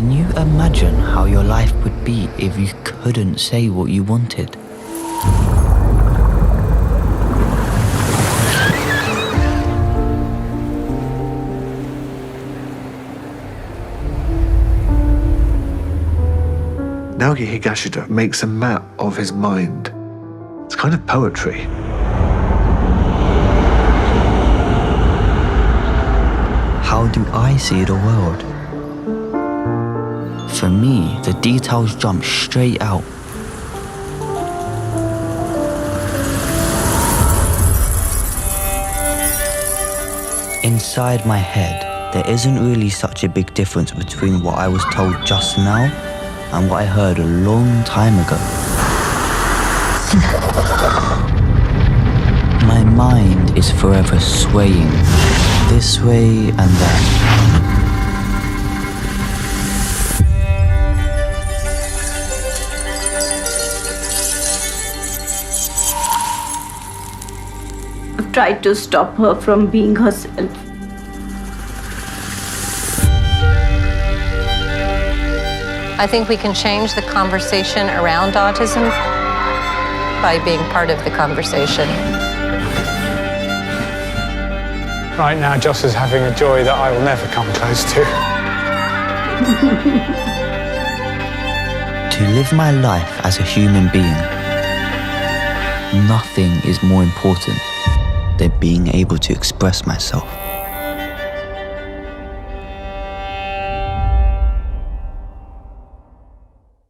Can you imagine how your life would be if you couldn't say what you wanted? 𝙁𝙍𝙊𝙑𝙄 makes a map of his mind. It's kind of poetry. How do I see the world? For me, the details jump straight out. Inside my head, there isn't really such a big difference between what I was told just now and what I heard a long time ago. My mind is forever swaying this way and that. I've tried to stop her from being herself. I think we can change the conversation around autism by being part of the conversation. Right now, Joss is having a joy that I will never come close to. To live my life as a human being, nothing is more important than being able to express myself.